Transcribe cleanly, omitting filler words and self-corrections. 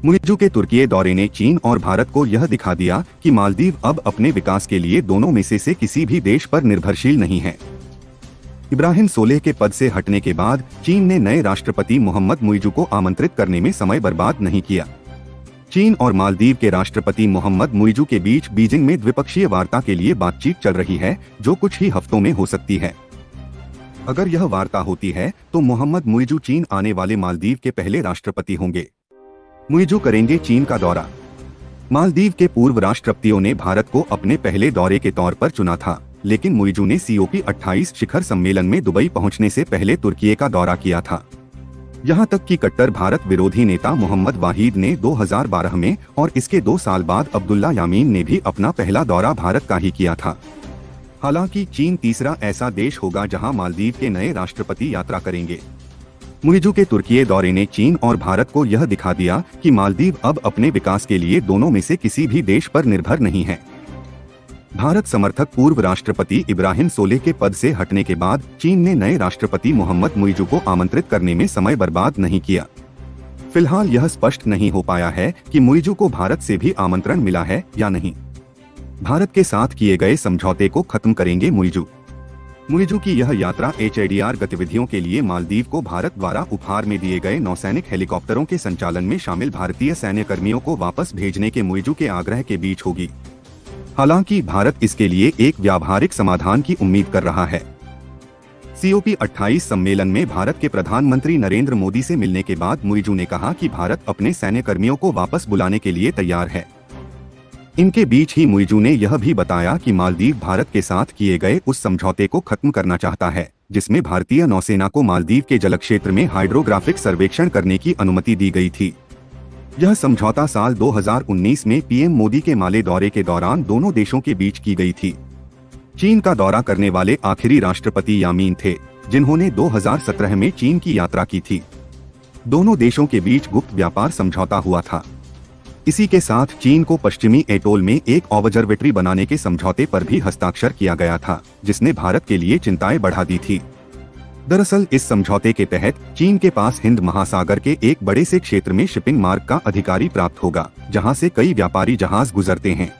मुइज़ू के तुर्की दौरे ने चीन और भारत को यह दिखा दिया कि मालदीव अब अपने विकास के लिए दोनों में से किसी भी देश पर निर्भरशील नहीं है। इब्राहिम सोलेह के पद से हटने के बाद चीन ने नए राष्ट्रपति मोहम्मद मुइज़ू को आमंत्रित करने में समय बर्बाद नहीं किया। चीन और मालदीव के राष्ट्रपति मोहम्मद मुइज़ू के बीच बीजिंग में द्विपक्षीय वार्ता के लिए बातचीत चल रही है, जो कुछ ही हफ्तों में हो सकती है। अगर यह वार्ता होती है तो मोहम्मद मुइज़ू चीन आने वाले मालदीव के पहले राष्ट्रपति होंगे। मुइज़ू करेंगे चीन का दौरा। मालदीव के पूर्व राष्ट्रपतियों ने भारत को अपने पहले दौरे के तौर पर चुना था, लेकिन मुइज़ू ने COP28 शिखर सम्मेलन में दुबई पहुंचने से पहले तुर्की का दौरा किया था। यहां तक कि कट्टर भारत विरोधी नेता मोहम्मद वाहिद ने 2012 में और इसके 2 साल बाद अब्दुल्ला यामीन ने भी अपना पहला दौरा भारत का ही किया था। हालांकि चीन तीसरा ऐसा देश होगा जहां मालदीव के नए राष्ट्रपति यात्रा करेंगे। मुइज़ू के तुर्की दौरे ने चीन और भारत को यह दिखा दिया कि मालदीव अब अपने विकास के लिए दोनों में से किसी भी देश पर निर्भर नहीं है। भारत समर्थक पूर्व राष्ट्रपति इब्राहिम सोलेह के पद से हटने के बाद चीन ने नए राष्ट्रपति मोहम्मद मुइज़ू को आमंत्रित करने में समय बर्बाद नहीं किया। फिलहाल यह स्पष्ट नहीं हो पाया है कि मुइज़ू को भारत से भी आमंत्रण मिला है या नहीं। भारत के साथ किए गए समझौते को खत्म करेंगे मुइज़ू। मुइज़ू की यह यात्रा HADR गतिविधियों के लिए मालदीव को भारत द्वारा उपहार में दिए गए नौसैनिक हेलीकॉप्टरों के संचालन में शामिल भारतीय सैन्य कर्मियों को वापस भेजने के मुइज़ू के आग्रह के बीच होगी। हालांकि भारत इसके लिए एक व्यावहारिक समाधान की उम्मीद कर रहा है। COP28 सम्मेलन में भारत के प्रधानमंत्री नरेंद्र मोदी से मिलने के बाद मुइज़ू ने कहा कि भारत अपने सैन्य कर्मियों को वापस बुलाने के लिए तैयार है। इनके बीच ही मुइज़ू ने यह भी बताया कि मालदीव भारत के साथ किए गए उस समझौते को खत्म करना चाहता है, जिसमें भारतीय नौसेना को मालदीव के जलक्षेत्र में हाइड्रोग्राफिक सर्वेक्षण करने की अनुमति दी गई थी। यह समझौता साल 2019 में PM मोदी के माले दौरे के दौरान दोनों देशों के बीच की गई थी। चीन का दौरा करने वाले आखिरी राष्ट्रपति यामीन थे, जिन्होंने 2017 में चीन की यात्रा की थी। दोनों देशों के बीच गुप्त व्यापार समझौता हुआ था। इसी के साथ चीन को पश्चिमी एटोल में एक ऑब्जर्वेटरी बनाने के समझौते पर भी हस्ताक्षर किया गया था, जिसने भारत के लिए चिंताएं बढ़ा दी थी। दरअसल इस समझौते के तहत चीन के पास हिंद महासागर के एक बड़े से क्षेत्र में शिपिंग मार्ग का अधिकारी प्राप्त होगा, जहां से कई व्यापारी जहाज गुजरते हैं।